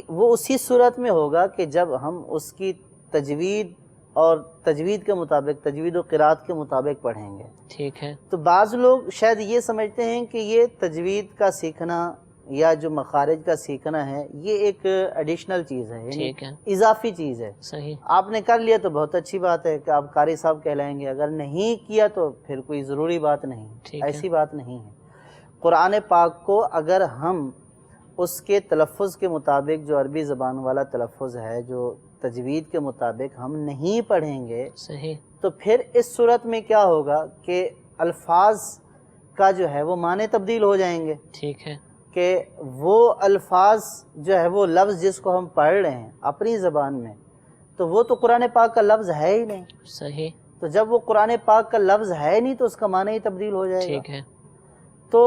وہ اسی صورت میں ہوگا کہ جب ہم اس کی تجوید اور تجوید کے مطابق، تجوید و قرات کے مطابق پڑھیں گے۔ ٹھیک ہے، تو بعض لوگ شاید یہ سمجھتے ہیں کہ یہ تجوید کا سیکھنا یا جو مخارج کا سیکھنا ہے یہ ایک ایڈیشنل چیز ہے، یعنی ٹھیک ہے، اضافی چیز ہے، صحیح، آپ نے کر لیا تو بہت اچھی بات ہے کہ آپ قاری صاحب کہلائیں گے، اگر نہیں کیا تو پھر کوئی ضروری بات نہیں، ٹھیک ہے، ایسی بات نہیں ہے۔ قرآن پاک کو اگر ہم اس کے تلفظ کے مطابق، جو عربی زبان والا تلفظ ہے، جو تجوید کے مطابق ہم نہیں پڑھیں گے صحیح، تو پھر اس صورت میں کیا ہوگا کہ الفاظ کا جو ہے وہ معنی تبدیل ہو جائیں گے، ٹھیک ہے، کہ وہ الفاظ جو ہے وہ لفظ جس کو ہم پڑھ رہے ہیں اپنی زبان میں تو وہ تو قرآن پاک کا لفظ ہے ہی نہیں، صحیح، تو جب وہ قرآن پاک کا لفظ ہے نہیں تو اس کا معنی ہی تبدیل ہو جائے گا، ٹھیک ہے، تو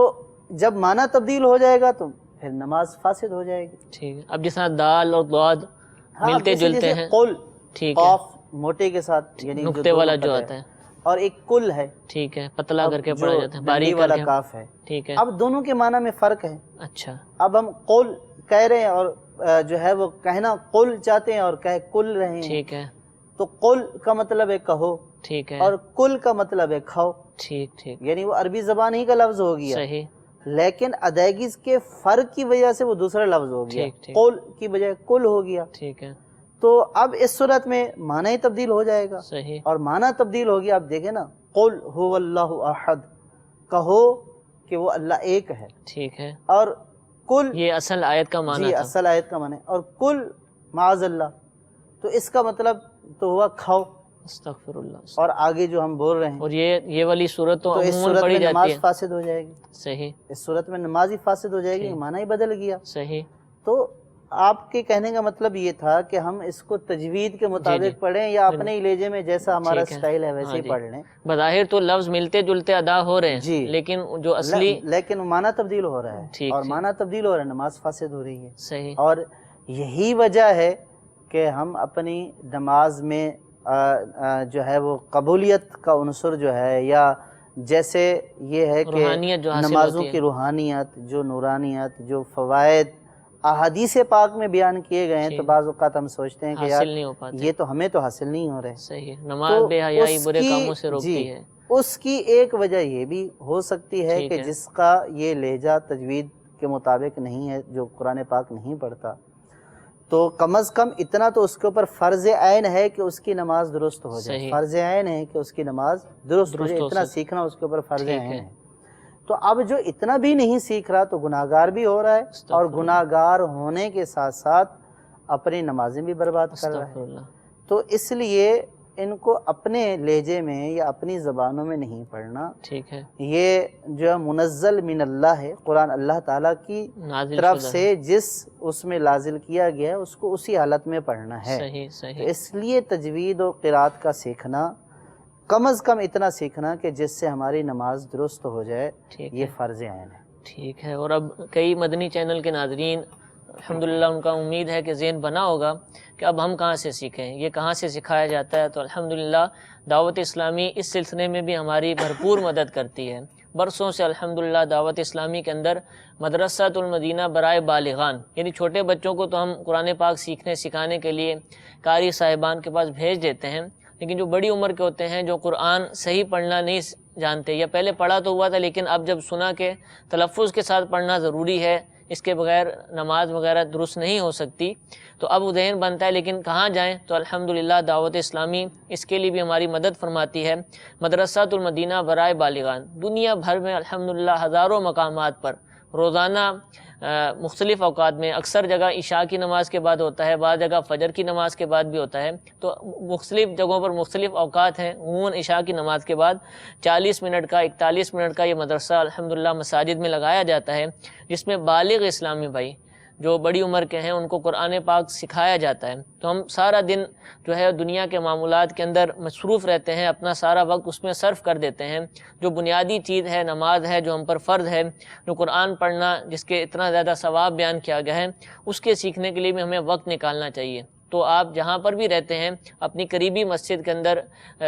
جب معنی تبدیل ہو جائے گا تو پھر نماز فاسد ہو جائے گی۔ ٹھیک ہے، اب جس طرح دال اور ضاد ملتے جلتے ہیں، قل، ٹھیک ہے، قاف موٹے کے ساتھ یعنی نقطے والا جو آتا ہے، اور ایک کل ہے، ٹھیک ہے، پتلا کر کے پڑھا جاتا ہے، ڈنڈی باریک والا کر کے، کاف ہے، ٹھیک ہے، اب دونوں کے معنی میں فرق ہے۔ اچھا، اب ہم قل کہہ رہے ہیں اور جو ہے وہ کہنا قل چاہتے ہیں اور کہہ کل رہے ہیں، ٹھیک ہے، تو قل کا مطلب ہے کہو ٹھیک ہے، اور کل کا مطلب ہے کھاؤ، ٹھیک ٹھیک، یعنی وہ عربی زبان ہی کا لفظ ہو گیا، صحیح، لیکن ادائیگی کے فرق کی وجہ سے وہ دوسرا لفظ ہو گیا، ٹھیک ٹھیک، قل کی بجائے کل ہو گیا، ٹھیک ہے، تو اب اس صورت میں معنی ہی تبدیل ہو جائے گا، صحیح، اور معنی تبدیل ہو گیا۔ آپ دیکھیں نا، قل هو اللہ احد، کہو کہ وہ اللہ ایک ہے، ٹھیک ہے، اور کل، یہ اصل آیت کا معنی جی تھا، اصل آیت کا معنی، اور کل معاذ اللہ، تو اس کا مطلب تو ہوا کھاؤ، استغفر اللہ، اور آگے جو ہم بول رہے ہیں اور یہ والی صورت تو تو اس عموماً صورت پڑھی میں جاتی نماز ہے، فاسد ہو جائے گی، صحیح، اس صورت میں نماز ہی فاسد ہو جائے گی، ٹھیک، معنی ہی بدل گیا۔ صحیح، تو آپ کے کہنے کا مطلب یہ تھا کہ ہم اس کو تجوید کے مطابق پڑھیں یا اپنے ہی لہجے میں جیسا ہمارا سٹائل ہے ویسے ہی پڑھ لیں؟ بظاہر تو لفظ ملتے جلتے ادا ہو رہے ہیں لیکن جو اصلی لیکن معنی تبدیل ہو رہا ہے، اور معنی تبدیل ہو رہا ہے، نماز فاسد ہو رہی ہے. صحیح. اور یہی وجہ ہے کہ ہم اپنی نماز میں جو ہے وہ قبولیت کا عنصر جو ہے، یا جیسے یہ ہے کہ نمازوں کی روحانیت، جو نورانیت، جو فوائد احادیث پاک میں بیان کیے گئے ہیں، تو بعض اوقات ہم سوچتے ہیں کہ یار یہ تو ہمیں تو حاصل نہیں ہو رہے. صحیح. نماز بے حیائی برے کاموں سے روکتی ہے. اس کی ایک وجہ یہ بھی ہو سکتی ہے کہ جس کا یہ لہجہ تجوید کے مطابق نہیں ہے، جو قرآن پاک نہیں پڑھتا، تو کم از کم اتنا تو اس کے اوپر فرض عین ہے کہ اس کی نماز درست ہو جائے. فرض عین ہے کہ اس کی نماز درست ہو جائے، اتنا سیکھنا اس کے اوپر فرض عین ہے. تو اب جو اتنا بھی نہیں سیکھ رہا تو گناہگار بھی ہو رہا ہے، اور گناہگار ہونے کے ساتھ ساتھ اپنی نمازیں بھی برباد کر رہا ہے. تو اس لیے ان کو اپنے لہجے میں یا اپنی زبانوں میں نہیں پڑھنا. ٹھیک ہے. یہ جو منزل من اللہ ہے، قرآن اللہ تعالیٰ کی طرف سے جس اس میں نازل کیا گیا ہے، اس کو اسی حالت میں پڑھنا ہے. صحیح. اس لیے تجوید و قرات کا سیکھنا، کم از کم اتنا سیکھنا کہ جس سے ہماری نماز درست ہو جائے، یہ فرض عین ہے. ٹھیک ہے. اور اب کئی مدنی چینل کے ناظرین الحمدللہ ان کا امید ہے کہ ذہن بنا ہوگا کہ اب ہم کہاں سے سیکھیں، یہ کہاں سے سکھایا جاتا ہے. تو الحمدللہ دعوت اسلامی اس سلسلے میں بھی ہماری بھرپور مدد کرتی ہے. برسوں سے الحمدللہ دعوت اسلامی کے اندر مدرسۃ المدینہ برائے بالغان، یعنی چھوٹے بچوں کو تو ہم قرآن پاک سیکھنے سکھانے کے لیے قاری صاحبان کے پاس بھیج دیتے ہیں، لیکن جو بڑی عمر کے ہوتے ہیں، جو قرآن صحیح پڑھنا نہیں جانتے، یا پہلے پڑھا تو ہوا تھا لیکن اب جب سنا کہ تلفظ کے ساتھ پڑھنا ضروری ہے، اس کے بغیر نماز وغیرہ درست نہیں ہو سکتی، تو اب ذہن بنتا ہے لیکن کہاں جائیں. تو الحمدللہ دعوت اسلامی اس کے لیے بھی ہماری مدد فرماتی ہے. مدرسۃ المدینہ برائے بالغان دنیا بھر میں الحمدللہ ہزاروں مقامات پر روزانہ مختلف اوقات میں، اکثر جگہ عشاء کی نماز کے بعد ہوتا ہے، بعض جگہ فجر کی نماز کے بعد بھی ہوتا ہے. تو مختلف جگہوں پر مختلف اوقات ہیں. عموماً عشاء کی نماز کے بعد 40 منٹ کا 41 منٹ کا یہ مدرسہ الحمدللہ مساجد میں لگایا جاتا ہے، جس میں بالغ اسلامی بھائی جو بڑی عمر کے ہیں ان کو قرآن پاک سکھایا جاتا ہے. تو ہم سارا دن جو ہے دنیا کے معمولات کے اندر مصروف رہتے ہیں، اپنا سارا وقت اس میں صرف کر دیتے ہیں. جو بنیادی چیز ہے نماز ہے، جو ہم پر فرض ہے، جو قرآن پڑھنا جس کے اتنا زیادہ ثواب بیان کیا گیا ہے، اس کے سیکھنے کے لیے بھی ہمیں وقت نکالنا چاہیے. تو آپ جہاں پر بھی رہتے ہیں اپنی قریبی مسجد کے اندر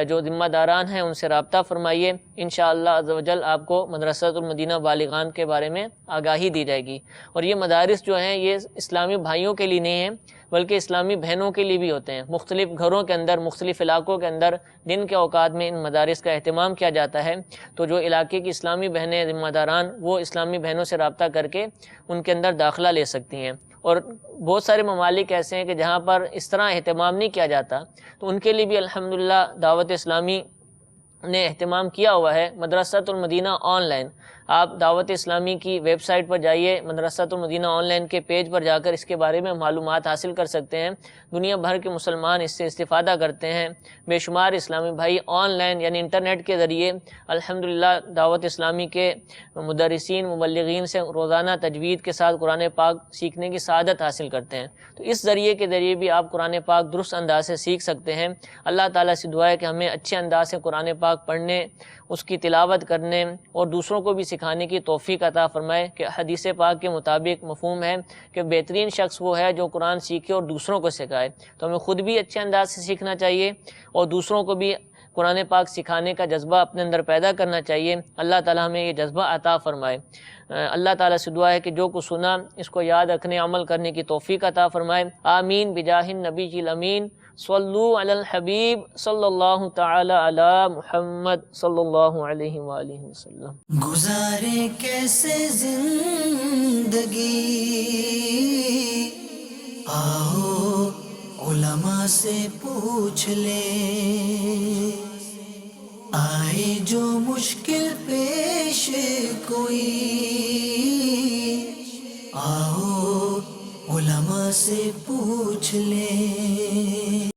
جو ذمہ داران ہیں ان سے رابطہ فرمائیے. انشاءاللہ عز و جل آپ کو مدرسۃ المدینہ بالغان کے بارے میں آگاہی دی جائے گی. اور یہ مدارس جو ہیں یہ اسلامی بھائیوں کے لیے نہیں ہیں بلکہ اسلامی بہنوں کے لیے بھی ہوتے ہیں. مختلف گھروں کے اندر، مختلف علاقوں کے اندر دن کے اوقات میں ان مدارس کا اہتمام کیا جاتا ہے. تو جو علاقے کی اسلامی بہنیں ذمہ داران وہ اسلامی بہنوں سے رابطہ کر کے ان کے اندر داخلہ لے سکتی ہیں. اور بہت سارے ممالک ایسے ہیں کہ جہاں پر اس طرح اہتمام نہیں کیا جاتا، تو ان کے لیے بھی الحمدللہ دعوت اسلامی نے اہتمام کیا ہوا ہے. مدرسۃ المدینہ آن لائن، آپ دعوت اسلامی کی ویب سائٹ پر جائیے، مدرسۃ المدینہ آن لائن کے پیج پر جا کر اس کے بارے میں معلومات حاصل کر سکتے ہیں. دنیا بھر کے مسلمان اس سے استفادہ کرتے ہیں. بے شمار اسلامی بھائی آن لائن یعنی انٹرنیٹ کے ذریعے الحمدللہ دعوت اسلامی کے مدرسین مبلغین سے روزانہ تجوید کے ساتھ قرآن پاک سیکھنے کی سعادت حاصل کرتے ہیں. تو اس ذریعے کے ذریعے بھی آپ قرآن پاک درست انداز سے سیکھ سکتے ہیں. اللہ تعالیٰ سے دعا ہے کہ ہمیں اچھے انداز سے قرآن پاک پڑھنے، اس کی تلاوت کرنے اور دوسروں کو بھی سکھانے کی توفیق عطا فرمائے. کہ حدیث پاک کے مطابق مفہوم ہے کہ بہترین شخص وہ ہے جو قرآن سیکھے اور دوسروں کو سکھائے. تو ہمیں خود بھی اچھے انداز سے سیکھنا چاہیے اور دوسروں کو بھی قرآن پاک سکھانے کا جذبہ اپنے اندر پیدا کرنا چاہیے. اللہ تعالیٰ ہمیں یہ جذبہ عطا فرمائے. اللہ تعالیٰ سے دعا ہے کہ جو کچھ سنا اس کو یاد رکھنے، عمل کرنے کی توفیق عطا فرمائے. آمین بجاہ النبی الامین. صلو علی الحبیب صلی اللہ تعالی علی محمد صلی اللہ علیہ وآلہ وسلم. گزارے کیسے زندگی، آؤ علماء سے پوچھ لیں. آئے جو مشکل پیش کوئی، آؤ علماء سے پوچھ لیں.